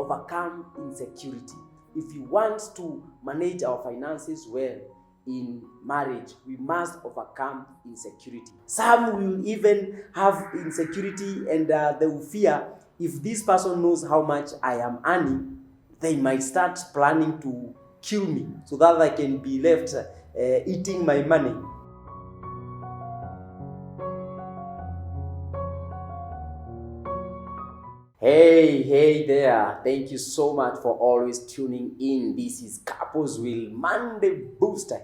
overcome insecurity. If we want to manage our finances well in marriage, we must overcome insecurity. Some will even have insecurity and they will fear, if this person knows how much I am earning, they might start planning to kill me so that I can be left eating my money. Hey there. Thank you so much for always tuning in. This is Couples Will Monday Booster,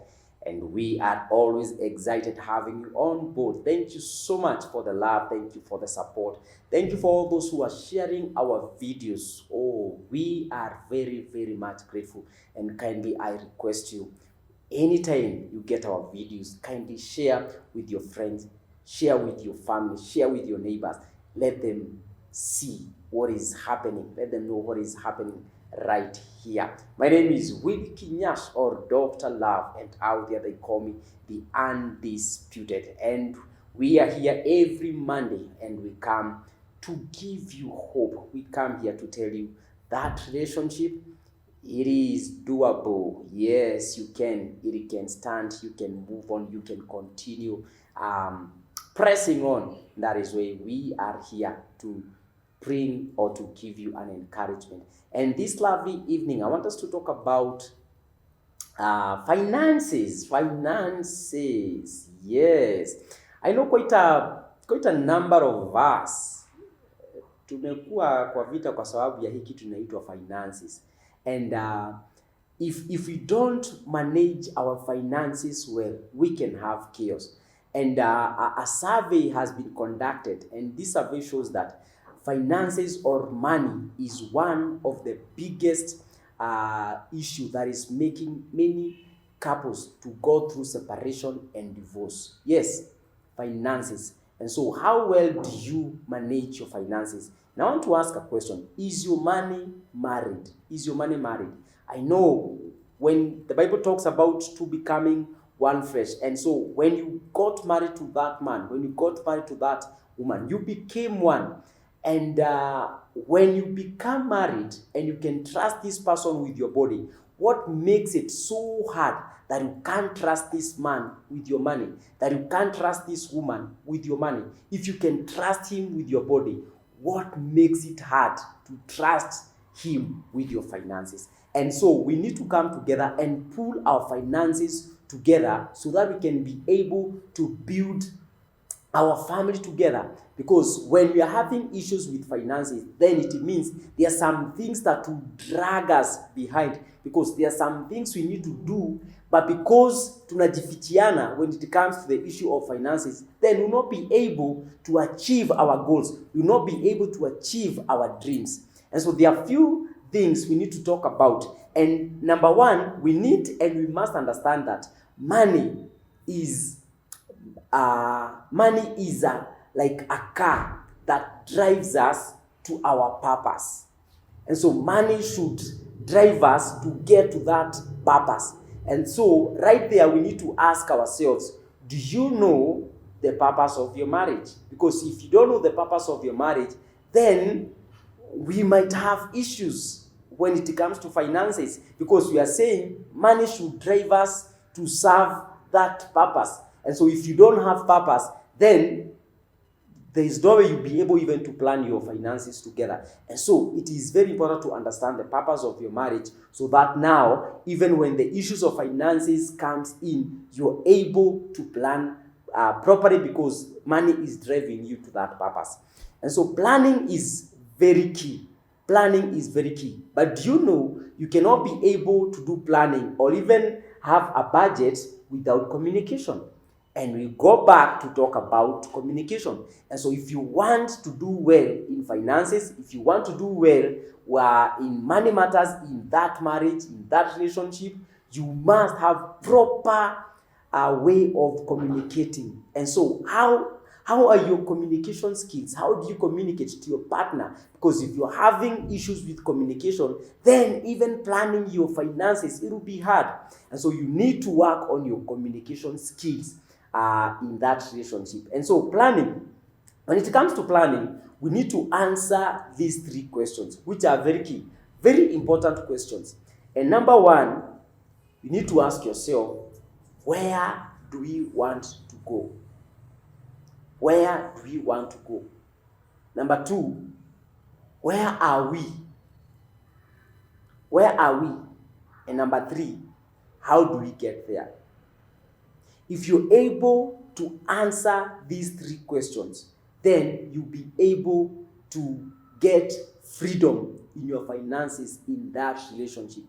and we are always excited having you on board. Thank you so much for the love. Thank you for the support. Thank you for all those who are sharing our videos. Oh, we are very, very much grateful. And kindly, I request you, anytime you get our videos, kindly share with your friends, share with your family, share with your neighbors. Let them see what is happening. Let them know what is happening right here. My name is Willie Kinyash, or Dr. Love, and out there they call me the Undisputed. And we are here every Monday, and we come to give you hope. We come here to tell you that relationship, it is doable. Yes, you can. It can stand. You can move on. You can continue pressing on. That is why we are here to bring or to give you an encouragement. And this lovely evening, I want us to talk about finances. Finances, yes. I know quite a number of us tumekuwa kwa vita kwa sababu ya hii kitu inaitwa finances. And if we don't manage our finances well, we can have chaos. And a survey has been conducted, and this survey shows that finances or money is one of the biggest issue that is making many couples to go through separation and divorce. Yes, finances. And so how well do you manage your finances? Now I want to ask a question. Is your money married? Is your money married? I know when the Bible talks about two becoming one flesh, and so when you got married to that man, when you got married to that woman, you became one. And when you become married and you can trust this person with your body, what makes it so hard that you can't trust this man with your money, that you can't trust this woman with your money? If you can trust him with your body, what makes it hard to trust him with your finances? And so we need to come together and pull our finances together so that we can be able to build our family together. Because when we are having issues with finances, then it means there are some things that will drag us behind, because there are some things we need to do, but because tunajifichiana when it comes to the issue of finances, then we'll not be able to achieve our goals. We'll not be able to achieve our dreams. And so there are few things we need to talk about. And number one, we need and we must understand that money is like a car that drives us to our purpose. And so money should drive us to get to that purpose. And so right there we need to ask ourselves, do you know the purpose of your marriage? Because if you don't know the purpose of your marriage, then we might have issues when it comes to finances, because we are saying money should drive us to serve that purpose. And so if you don't have purpose, then there is no way you'll be able even to plan your finances together. And so it is very important to understand the purpose of your marriage, so that now, even when the issues of finances comes in, you're able to plan properly, because money is driving you to that purpose. And so planning is very key. Planning is very key. But do you know you cannot be able to do planning or even have a budget without communication? And we go back to talk about communication. And so if you want to do well in finances, if you want to do well in money matters, in that marriage, in that relationship, you must have proper way of communicating. And so how are your communication skills? How do you communicate to your partner? Because if you're having issues with communication, then even planning your finances, it will be hard. And so you need to work on your communication skills in that relationship. And so planning, when it comes to planning, we need to answer these three questions, which are very key. Very important questions. And number one, you need to ask yourself, where do we want to go? Where do we want to go? Number two, where are we? Where are we? And number three, how do we get there? If you're able to answer these three questions, then you'll be able to get freedom in your finances in that relationship.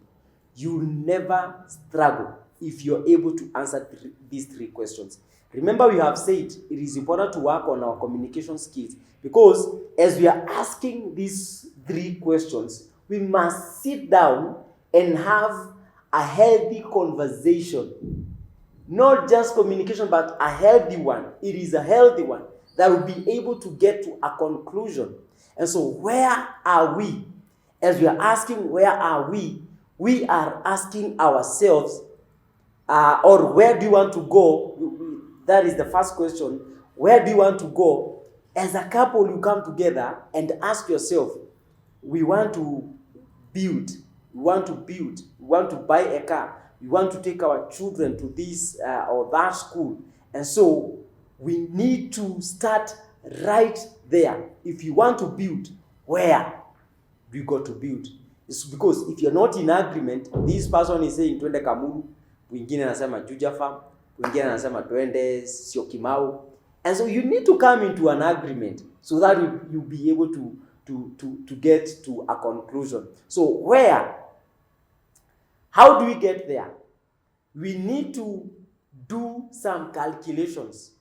You'll never struggle if you're able to answer these three questions. Remember, we have said it is important to work on our communication skills, because as we are asking these three questions, we must sit down and have a healthy conversation. Not just communication, but a healthy one. It is a healthy one that will be able to get to a conclusion. And so, where are we? As we are asking, where are we are asking ourselves, or where do you want to go? That is the first question. Where do you want to go? As a couple, you come together and ask yourself, we want to build, we want to buy a car, we want to take our children to this or that school. And so we need to start right there. If you want to build, where do you go to build? It's because if you're not in agreement, this person is saying twende Kamuru, mwingine anasema Juja Farm, mwingine anasema twende Syokimau. And so you need to come into an agreement so that you'll be able to get to a conclusion. So where? How do we get there? We need to do some calculations.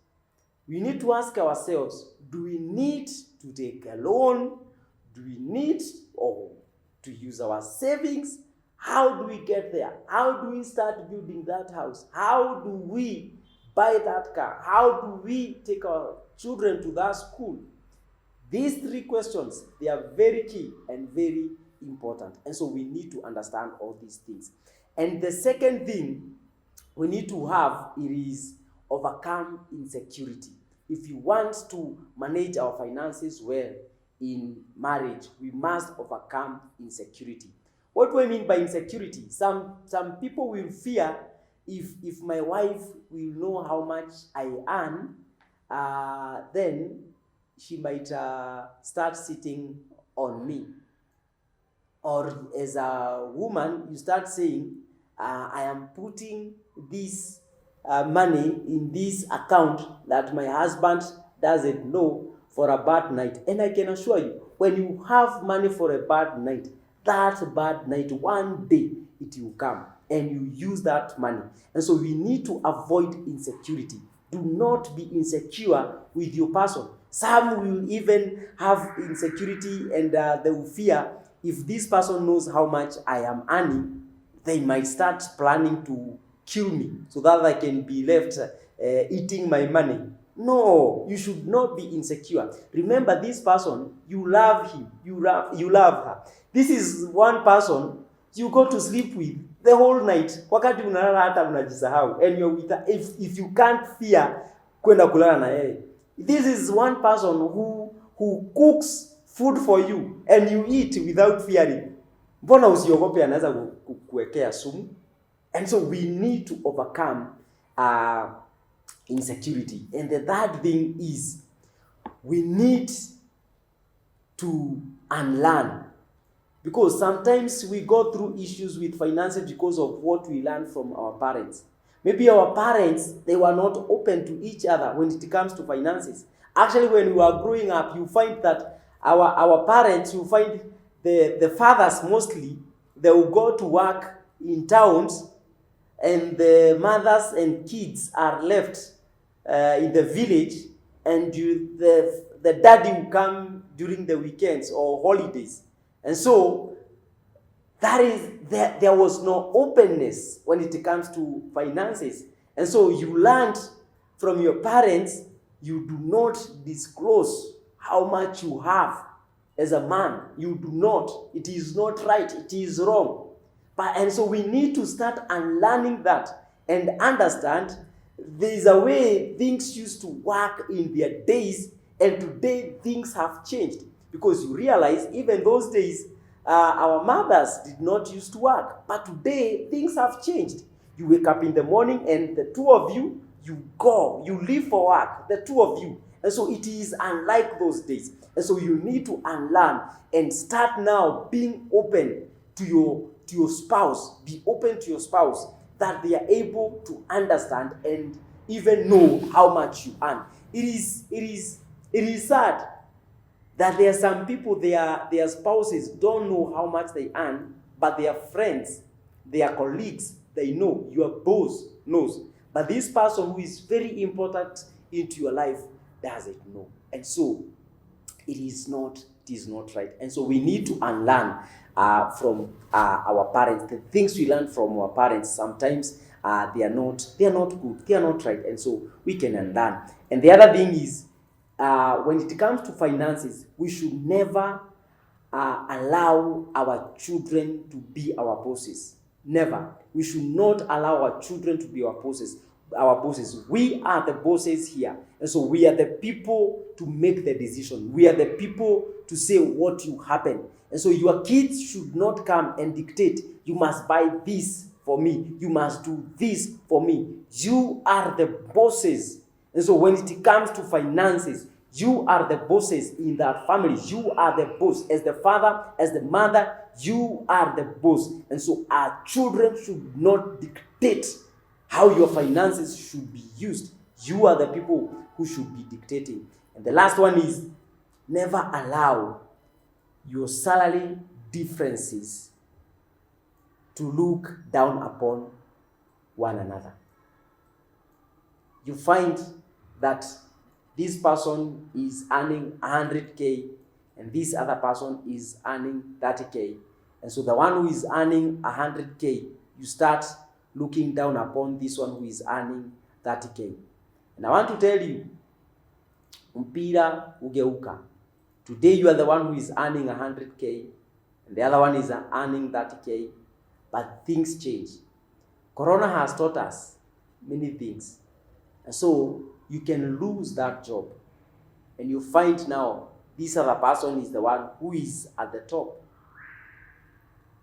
We need to ask ourselves, do we need to take a loan? Do we need to use our savings? How do we get there? How do we start building that house? How do we buy that car? How do we take our children to that school? These three questions, they are very key and very important. And so we need to understand all these things. And the second thing we need to have, it is overcome insecurity. If you want to manage our finances well in marriage, we must overcome insecurity. What do I mean by insecurity? Some people will fear, if my wife will know how much I earn, then she might start sitting on me. Or as a woman, you start saying, I am putting this money in this account that my husband doesn't know for a bad night. And I can assure you, when you have money for a bad night, that bad night, one day it will come and you use that money. And so we need to avoid insecurity. Do not be insecure with your person. Some will even have insecurity and they will fear, if this person knows how much I am earning, they might start planning to kill me so that I can be left eating my money. No, you should not be insecure. Remember, this person, you love him, you love her. This is one person you go to sleep with the whole night. Wakati unalala hata unajisahau, and you're with her. If you can't fear kwenda kulala na yeye. This is one person who cooks food for you and you eat without fearing. Mbona usiogope anaweza kukuwekea sumu? And so we need to overcome insecurity. And the third thing is, we need to unlearn. Because sometimes we go through issues with finances because of what we learned from our parents. Maybe our parents, they were not open to each other when it comes to finances. Actually, when we were growing up, you find that our parents, you find the fathers mostly, they will go to work in towns, and the mothers and kids are left in the village, and the daddy will come during the weekends or holidays. And so there was no openness when it comes to finances. And so you learned from your parents, you do not disclose how much you have as a man. You do not. It is not right. It is wrong. And so we need to start unlearning that and understand there is a way things used to work in their days, and today things have changed. Because you realize even those days, our mothers did not used to work, but today things have changed. You wake up in the morning and the two of you, you leave for work, the two of you. And so it is unlike those days. And so you need to unlearn and start now being open to your spouse. Be open to your spouse, that they are able to understand and even know how much you earn. It is sad that there are some people, their spouses don't know how much they earn, but their friends, their colleagues, they know. Your boss knows. But this person who is very important into your life doesn't know. And so it is not right. And so we need to unlearn from our parents. The things we learn from our parents, sometimes they are not good, they are not right. And so we can unlearn. And the other thing is, when it comes to finances, we should never allow our children to be our bosses. Never. We should not allow our children to be our bosses. We are the bosses here. And so we are the people to make the decision. We are the people to say what will happen. And so your kids should not come and dictate, you must buy this for me, you must do this for me. You are the bosses. And so when it comes to finances, you are the bosses in that family. You are the boss. As the father, as the mother, you are the boss. And so our children should not dictate how your finances should be used. You are the people who should be dictating. And the last one is, never allow your salary differences to look down upon one another. You find that this person is earning 100K and this other person is earning 30K. And so the one who is earning 100K, you start looking down upon this one who is earning 30K. And I want to tell you, mpira ugeuka. Today you are the one who is earning 100K and the other one is earning 30K, but things change. Corona has taught us many things. And so you can lose that job and you find now this other person is the one who is at the top.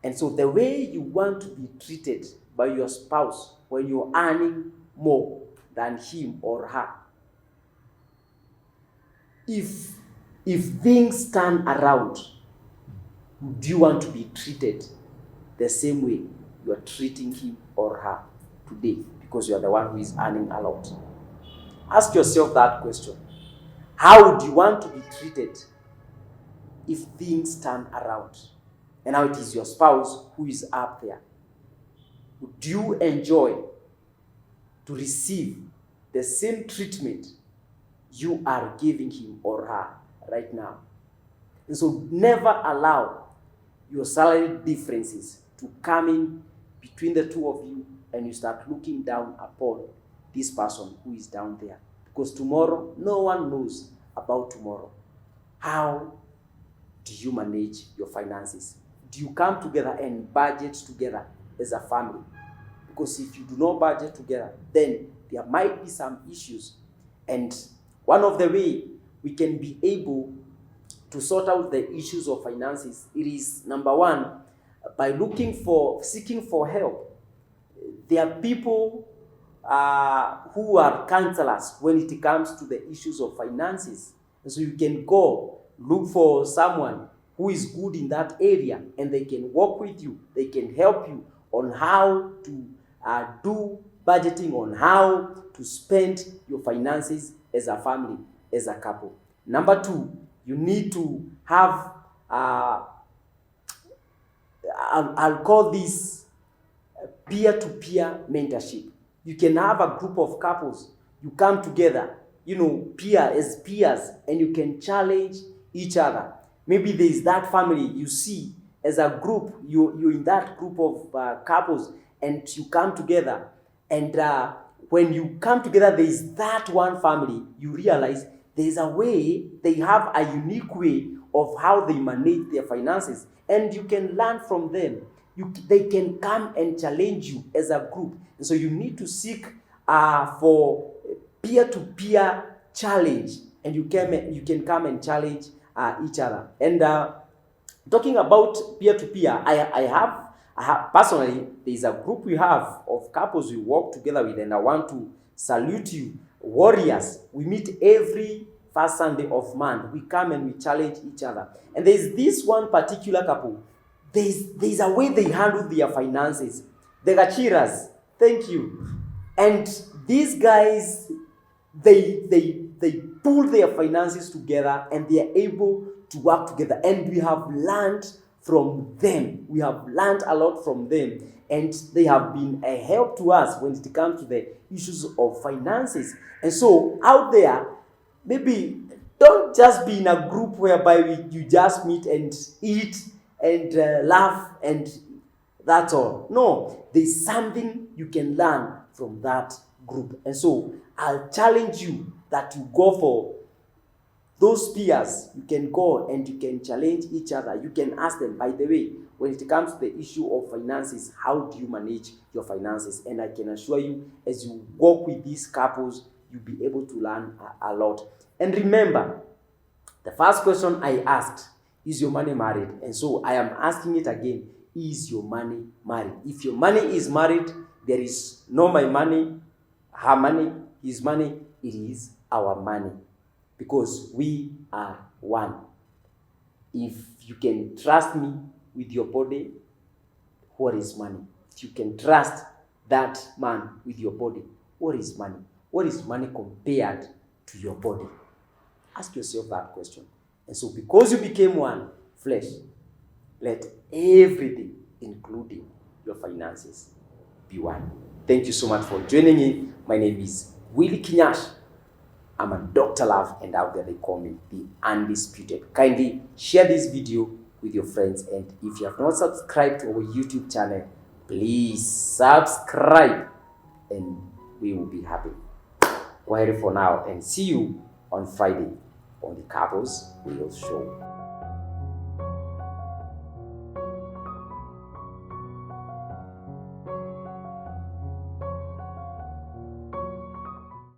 And so the way you want to be treated by your spouse when you're earning more than him or her, if things turn around, do you want to be treated the same way you are treating him or her today because you are the one who is earning a lot? Ask yourself that question. How do you want to be treated if things turn around? And now it is your spouse who is up there. Do you enjoy to receive the same treatment you are giving him or her right now? And so never allow your salary differences to come in between the two of you and you start looking down upon this person who is down there. Because tomorrow, no one knows about tomorrow. How do you manage your finances? Do you come together and budget together as a family? Because if you do not budget together, then there might be some issues. And one of the way we can be able to sort out the issues of finances, it is, number one, by seeking for help. There are people who are counselors when it comes to the issues of finances. And so you can go look for someone who is good in that area and they can work with you. They can help you on how to do budgeting, on how to spend your finances as a family, as a couple. Number two, you need to have, I'll call this peer-to-peer mentorship. You can have a group of couples. You come together, peers, and you can challenge each other. Maybe there is that family you see as a group, you're in that group of couples, and you come together. And when you come together, there is that one family, you realize there is a way, they have a unique way of how they manage their finances. And you can learn from them. They can come and challenge you as a group. And so you need to seek for peer-to-peer challenge. And you can come and challenge each other. And Talking about peer-to-peer, I have personally, there is a group we have of couples we work together with, and I want to salute you, warriors. We meet every first Sunday of month. We come and we challenge each other. And there's this one particular couple. There's a way they handle their finances. The Gachiras, thank you. And these guys, they pull their finances together and they are able to work together. And we have learned from them. We have learned a lot from them. And they have been a help to us when it comes to the issues of finances. And so out there, maybe don't just be in a group whereby you just meet and eat and laugh and that's all. No, there's something you can learn from that group. And so I'll challenge you that you go for those peers. You can go and you can challenge each other. You can ask them, by the way, when it comes to the issue of finances, how do you manage your finances? And I can assure you, as you work with these couples, you'll be able to learn a lot. And remember, the first question I asked, is your money married? And so I am asking it again, is your money married? If your money is married, there is no my money, her money, his money. It is our money, because we are one. If you can trust me with your body, what is money? If you can trust that man with your body, what is money? What is money compared to your body? Ask yourself that question. And so because you became one flesh, let everything, including your finances, be one. Thank you so much for joining in. My name is Willie Kinyash. I'm a Dr. Love, and out there they call me the Undisputed. Kindly share this video with your friends, and if you have not subscribed to our YouTube channel, please subscribe and we will be happy. Go ahead for now and see you on Friday on the Couples Wheels Show.